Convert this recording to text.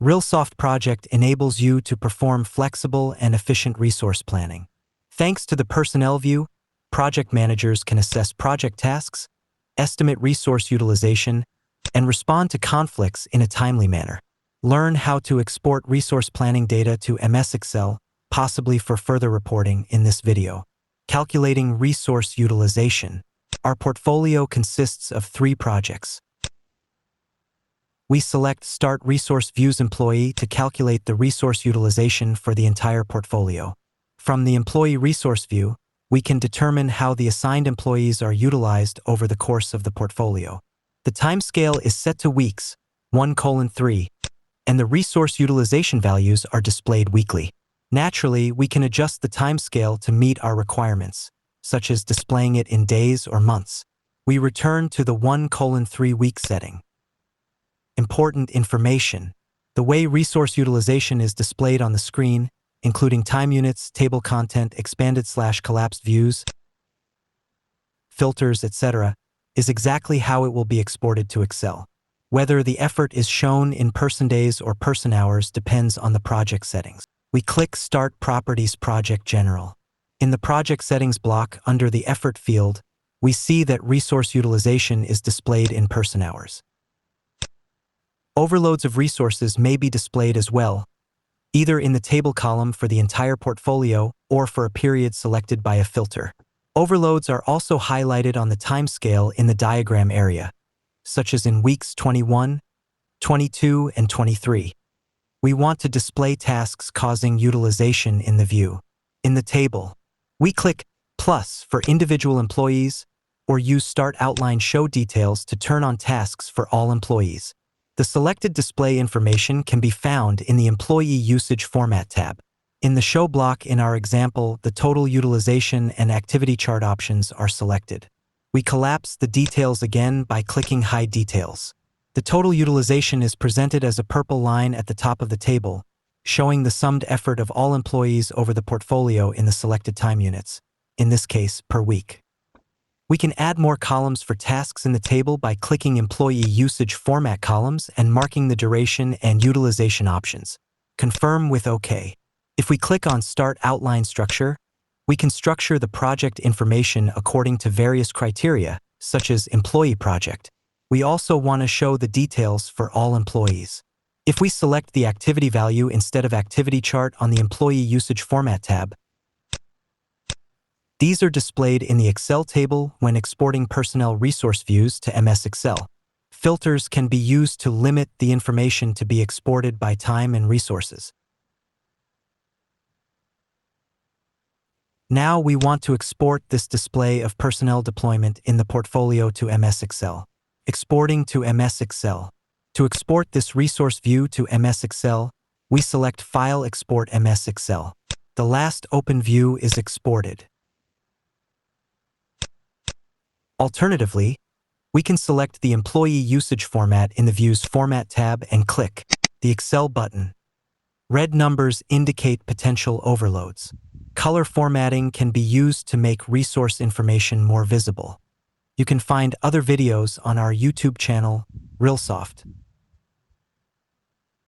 Rillsoft project enables you to perform flexible and efficient resource planning. Thanks to the personnel view, project managers can assess project tasks, estimate resource utilization, and respond to conflicts in a timely manner. Learn how to export resource planning data to MS Excel, possibly for further reporting in this video. Calculating resource utilization. Our portfolio consists of 3 projects. We select Start Resource Views Employee to calculate the resource utilization for the entire portfolio. From the Employee Resource View, we can determine how the assigned employees are utilized over the course of the portfolio. The timescale is set to weeks, 1:3, and the resource utilization values are displayed weekly. Naturally, we can adjust the timescale to meet our requirements, such as displaying it in days or months. We return to the 1:3 week setting. Important information. The way resource utilization is displayed on the screen, including time units, table content, expanded/collapsed views, filters, etc., is exactly how it will be exported to Excel. Whether the effort is shown in person days or person hours depends on the project settings. We click Start Properties Project General. In the Project Settings block under the Effort field, we see that resource utilization is displayed in person hours. Overloads of resources may be displayed as well, either in the table column for the entire portfolio or for a period selected by a filter. Overloads are also highlighted on the timescale in the diagram area, such as in weeks 21, 22, and 23. We want to display tasks causing utilization in the view. In the table, we click plus for individual employees or use Start Outline Show Details to turn on tasks for all employees. The selected display information can be found in the Employee Usage Format tab. In the Show block in our example, the total utilization and activity chart options are selected. We collapse the details again by clicking Hide Details. The total utilization is presented as a purple line at the top of the table, showing the summed effort of all employees over the portfolio in the selected time units, in this case, per week. We can add more columns for tasks in the table by clicking Employee Usage Format columns and marking the duration and utilization options. Confirm with OK. If we click on Start Outline Structure, we can structure the project information according to various criteria, such as Employee Project. We also want to show the details for all employees. If we select the activity value instead of activity chart on the Employee Usage Format tab, these are displayed in the Excel table when exporting personnel resource views to MS Excel. Filters can be used to limit the information to be exported by time and resources. Now we want to export this display of personnel deployment in the portfolio to MS Excel. Exporting to MS Excel. To export this resource view to MS Excel, we select File, Export MS Excel. The last open view is exported. Alternatively, we can select the Employee Usage Format in the Views Format tab and click the Excel button. Red numbers indicate potential overloads. Color formatting can be used to make resource information more visible. You can find other videos on our YouTube channel, Rillsoft.